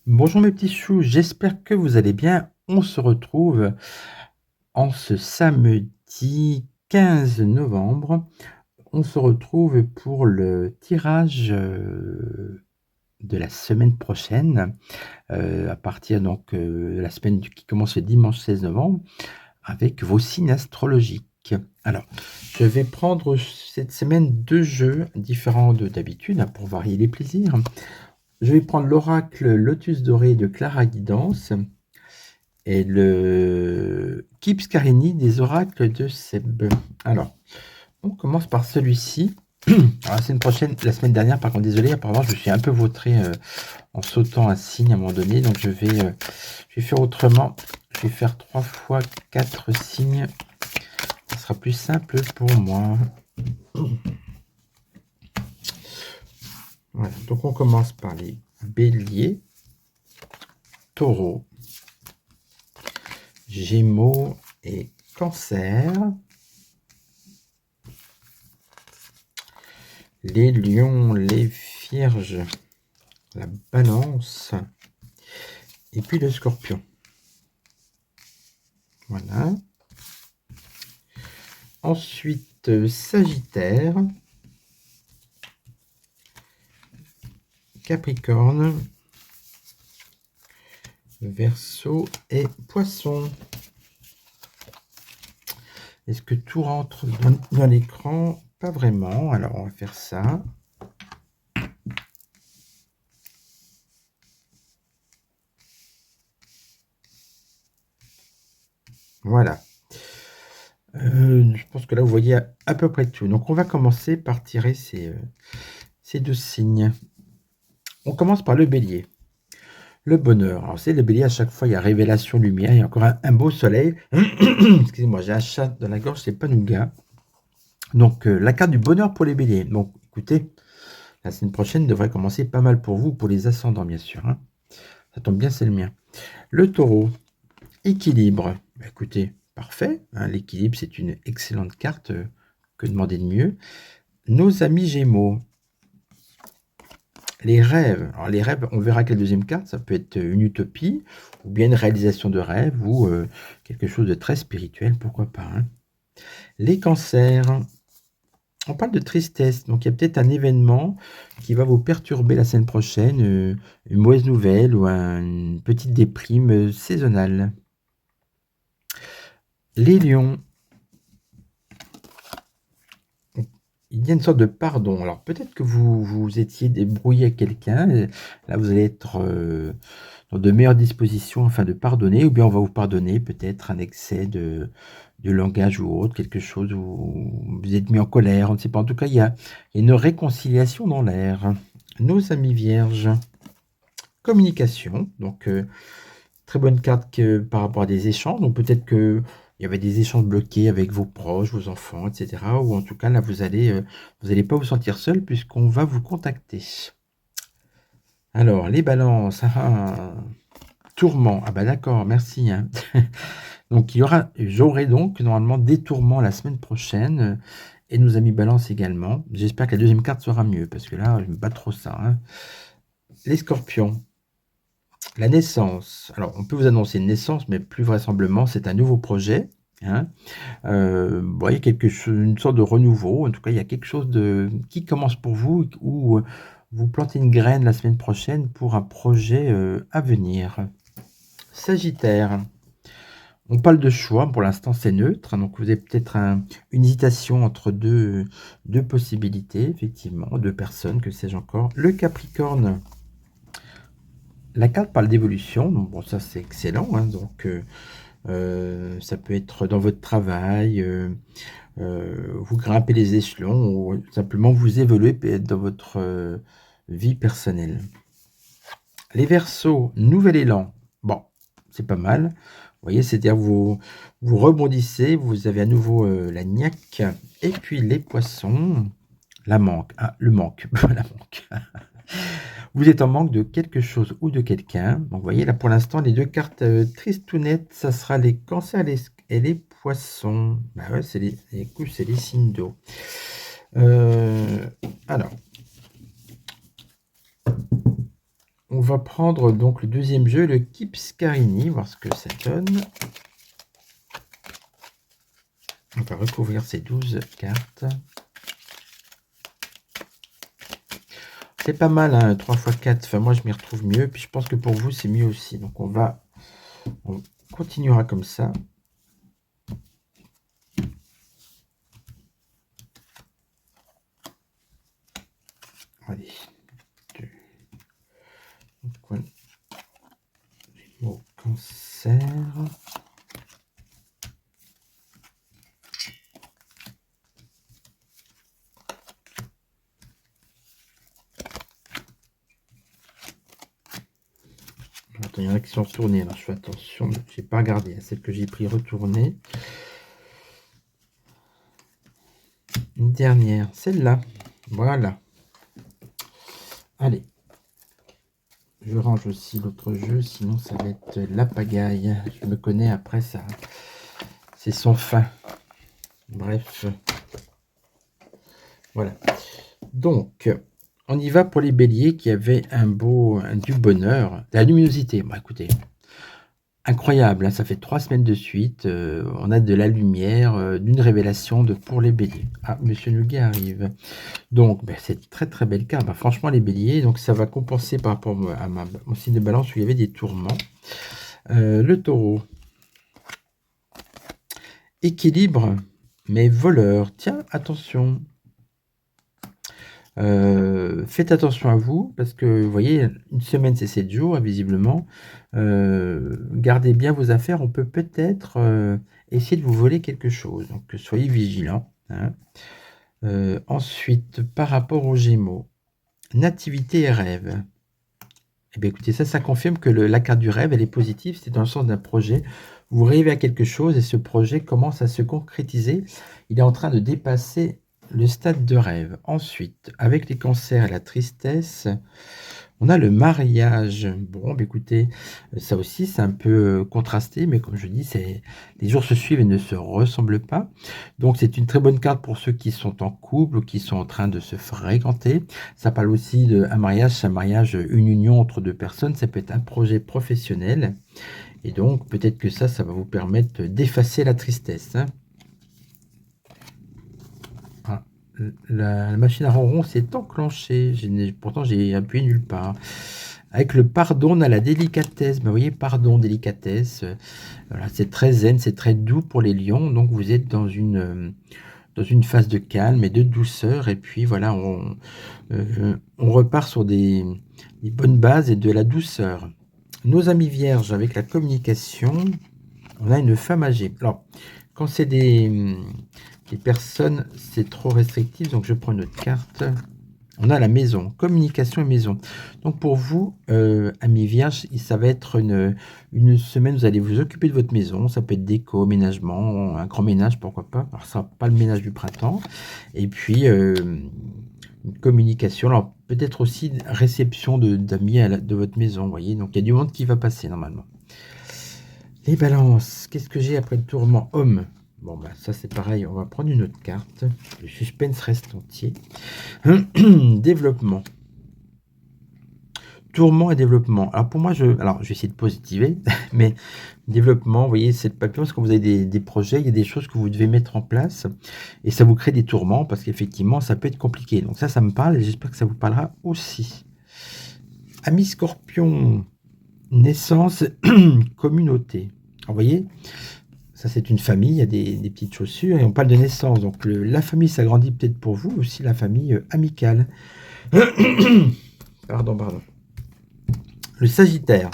Bonjour mes petits choux, j'espère que vous allez bien. On se retrouve en ce samedi 15 novembre. On se retrouve pour le tirage de la semaine prochaine, à partir donc de la semaine qui commence le dimanche 16 novembre, avec vos signes astrologiques. Alors, je vais prendre cette semaine 2 jeux différents de d'habitude, hein, pour varier les plaisirs. Je vais prendre l'oracle Lotus Doré de Clara Guidance et le Kipskarini des oracles de Seb. Alors, on commence par celui-ci. Alors, la semaine prochaine, la semaine dernière, par contre, désolé, apparemment, je me suis un peu vautré en sautant un signe à un moment donné, donc je vais faire autrement. Je vais faire 3 fois 4 signes. Ça sera plus simple pour moi. Voilà, donc on commence par les béliers, taureaux, gémeaux et cancer. Les lions, les vierges, la balance et puis le scorpion. Voilà. Ensuite, Sagittaire, Capricorne, Verseau et Poisson. Est-ce que tout rentre dans l'écran? Pas vraiment. Alors, on va faire ça. Voilà. Je pense que là, vous voyez à peu près tout. Donc, on va commencer par tirer ces 2 signes. On commence par le bélier. Le bonheur. Alors, c'est le bélier, à chaque fois, il y a révélation, lumière. Il y a encore un beau soleil. Excusez-moi, j'ai un chat dans la gorge, c'est pas nougat. Donc, la carte du bonheur pour les béliers. Donc, écoutez, la semaine prochaine devrait commencer pas mal pour vous, pour les ascendants, bien sûr. Hein. Ça tombe bien, c'est le mien. Le taureau. Équilibre. Bah, écoutez, parfait. Hein, l'équilibre, c'est une excellente carte. Que demander de mieux? Nos amis gémeaux. Les rêves. Alors, les rêves, on verra quelle deuxième carte. Ça peut être une utopie, ou bien une réalisation de rêve, ou quelque chose de très spirituel, pourquoi pas. Hein. Les cancers. On parle de tristesse, donc il y a peut-être un événement qui va vous perturber la semaine prochaine, une mauvaise nouvelle ou une petite déprime saisonnale. Les lions. Il y a une sorte de pardon. Alors peut-être que vous étiez débrouillé avec quelqu'un, là vous allez être dans de meilleures dispositions afin de pardonner, ou bien on va vous pardonner peut-être un excès de langage ou autre, quelque chose où vous êtes mis en colère, on ne sait pas. En tout cas, il y a une réconciliation dans l'air. Nos amis vierges. Communication, donc très bonne carte par rapport à des échanges. Donc peut-être que il y avait des échanges bloqués avec vos proches, vos enfants, etc. Ou en tout cas, là, vous allez pas vous sentir seul puisqu'on va vous contacter. Alors, les balances. Tourment. Ah bah d'accord, merci. Hein. Donc, j'aurai donc normalement des tourments la semaine prochaine. Et nos amis balance également. J'espère que la deuxième carte sera mieux parce que là, je n'aime pas trop ça. Hein. Les scorpions. La naissance. Alors, on peut vous annoncer une naissance, mais plus vraisemblablement, c'est un nouveau projet. Hein. Vous voyez une sorte de renouveau. En tout cas, il y a quelque chose qui commence pour vous ou vous plantez une graine la semaine prochaine pour un projet à venir. Sagittaire. On parle de choix. Pour l'instant, c'est neutre. Donc, vous avez peut-être une hésitation entre deux possibilités, effectivement, deux personnes, que sais-je encore. Le Capricorne. La carte parle d'évolution, donc bon, ça c'est excellent. Hein, donc, ça peut être dans votre travail, vous grimpez les échelons ou simplement vous évoluez dans votre vie personnelle. Les Verseaux, nouvel élan. Bon, c'est pas mal. Vous voyez, c'est-à-dire vous rebondissez, vous avez à nouveau la niaque. Et puis les Poissons, la manque. Ah, le manque. La manque. Vous êtes en manque de quelque chose ou de quelqu'un. Donc, vous voyez, là, pour l'instant, les deux cartes tristes ou nettes, ça sera les Cancers et les Poissons. Bah ouais, c'est les signes d'eau. Alors, on va prendre donc le deuxième jeu, le Kipskarini, voir ce que ça donne. On va recouvrir ces 12 cartes. C'est pas mal, hein, 3 x 4. Enfin, moi, je m'y retrouve mieux. Puis, je pense que pour vous, c'est mieux aussi. Donc, on continuera comme ça. Allez. Gémeaux, Cancer. Attends, il y en a qui sont retournés, alors je fais attention, je n'ai pas regardé, celle que j'ai pris retournée. Une dernière, celle-là. Voilà. Allez. Je range aussi l'autre jeu, sinon ça va être la pagaille. Je me connais, après ça, c'est sans fin. Bref. Voilà. Donc, on y va pour les béliers qui avaient du bonheur, de la luminosité. Bon, écoutez, incroyable, hein, ça fait 3 semaines de suite. On a de la lumière, d'une révélation pour les béliers. Ah, Monsieur Nuguet arrive. Donc, ben, c'est très très belle carte. Ben, franchement, les béliers, donc ça va compenser par rapport à mon signe de balance où il y avait des tourments. Le taureau. Équilibre, mais voleur. Tiens, attention. Faites attention à vous, parce que vous voyez, une semaine c'est 7 jours, visiblement. Gardez bien vos affaires, on peut peut-être essayer de vous voler quelque chose, donc soyez vigilants. Hein. Ensuite, par rapport aux Gémeaux, nativité et rêve. Eh bien, écoutez, ça confirme que la carte du rêve, elle est positive, c'est dans le sens d'un projet. Vous rêvez à quelque chose et ce projet commence à se concrétiser. Il est en train de dépasser le stade de rêve. Ensuite, avec les cancers et la tristesse, on a le mariage. Bon, bah écoutez, ça aussi, c'est un peu contrasté, mais comme je dis, les jours se suivent et ne se ressemblent pas. Donc, c'est une très bonne carte pour ceux qui sont en couple ou qui sont en train de se fréquenter. Ça parle aussi d'un mariage, c'est un mariage, une union entre deux personnes. Ça peut être un projet professionnel. Et donc, peut-être que ça va vous permettre d'effacer la tristesse. Hein. Ah, la machine à ronron s'est enclenchée. Pourtant, j'ai appuyé nulle part. Avec le pardon, on a la délicatesse. Ben, vous voyez, pardon, délicatesse. Voilà, c'est très zen, c'est très doux pour les lions. Donc, vous êtes dans une phase de calme et de douceur. Et puis, voilà, on repart sur des bonnes bases et de la douceur. Nos amis vierges, avec la communication, on a une femme âgée. Alors, quand c'est des personnes, c'est trop restrictif, donc je prends une autre carte. On a la maison, communication et maison. Donc pour vous, amis vierges, ça va être une semaine, vous allez vous occuper de votre maison. Ça peut être déco, ménagement, un grand ménage, pourquoi pas. Alors ça, pas le ménage du printemps. Et puis, une communication. Alors peut-être aussi réception d'amis de votre maison, vous voyez. Donc il y a du monde qui va passer normalement. Les balances, qu'est-ce que j'ai après le tourment? Homme. Bon, bah ça c'est pareil, on va prendre une autre carte. Le suspense reste entier. Développement. Tourment et développement. Alors pour moi, je vais essayer de positiver, mais développement, vous voyez, c'est le papillon, parce que vous avez des projets, il y a des choses que vous devez mettre en place, et ça vous crée des tourments, parce qu'effectivement, ça peut être compliqué. Donc ça me parle, et j'espère que ça vous parlera aussi. Ami Scorpion, naissance, communauté. Alors, vous voyez, ça c'est une famille, il y a des petites chaussures, et on parle de naissance. Donc la famille s'agrandit peut-être pour vous, aussi la famille amicale. Pardon. Le Sagittaire.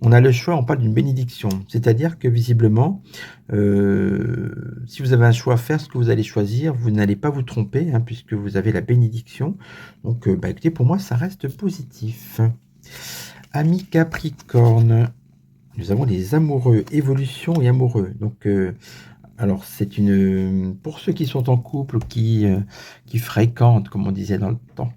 on a le choix, on parle d'une bénédiction. C'est-à-dire que visiblement, si vous avez un choix à faire, ce que vous allez choisir, vous n'allez pas vous tromper, hein, puisque vous avez la bénédiction. Donc, bah, écoutez, pour moi, ça reste positif. Amis Capricorne, nous avons les amoureux, évolution et amoureux. Donc, alors c'est une pour ceux qui sont en couple, qui fréquentent, comme on disait dans le temps,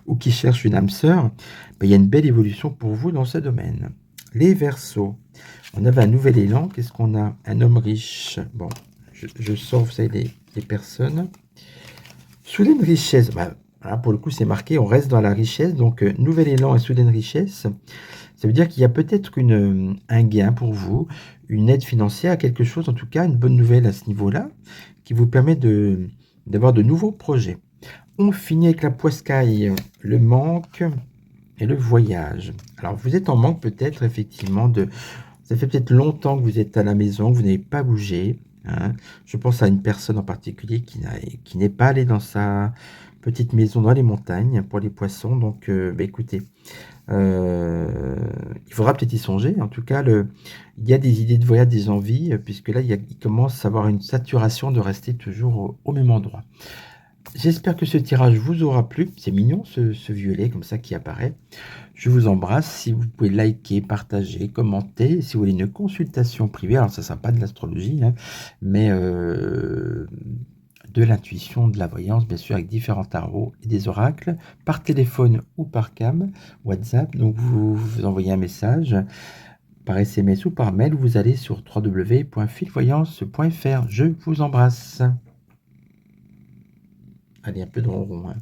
ou qui cherchent une âme sœur, ben, il y a une belle évolution pour vous dans ce domaine. Les Verseaux, on avait un nouvel élan. Qu'est-ce qu'on a? Un homme riche. Bon, je sors, vous savez, les personnes. Soudaine richesse. Ben, là, pour le coup, c'est marqué, on reste dans la richesse. Donc, nouvel élan et soudaine richesse. Ça veut dire qu'il y a peut-être un gain pour vous, une aide financière, quelque chose, en tout cas, une bonne nouvelle à ce niveau-là, qui vous permet d'avoir de nouveaux projets. On finit avec la poiscaille, le manque et le voyage. Alors, vous êtes en manque peut-être, effectivement, ça fait peut-être longtemps que vous êtes à la maison, que vous n'avez pas bougé, hein. Je pense à une personne en particulier qui n'est pas allée dans sa petite maison dans les montagnes pour les poissons. Donc, bah, écoutez, il faudra peut-être y songer. En tout cas, il y a des idées de voyage, des envies, puisque là, il commence à avoir une saturation de rester toujours au même endroit. J'espère que ce tirage vous aura plu. C'est mignon ce violet comme ça qui apparaît. Je vous embrasse. Si vous pouvez liker, partager, commenter. Si vous voulez une consultation privée, alors ça ne sera pas de l'astrologie, hein, mais de l'intuition, de la voyance, bien sûr, avec différents tarots et des oracles, par téléphone ou par cam, WhatsApp. Donc vous envoyez un message par SMS ou par mail. Vous allez sur www.filvoyance.fr. Je vous embrasse. Allez, un peu de ronron, hein.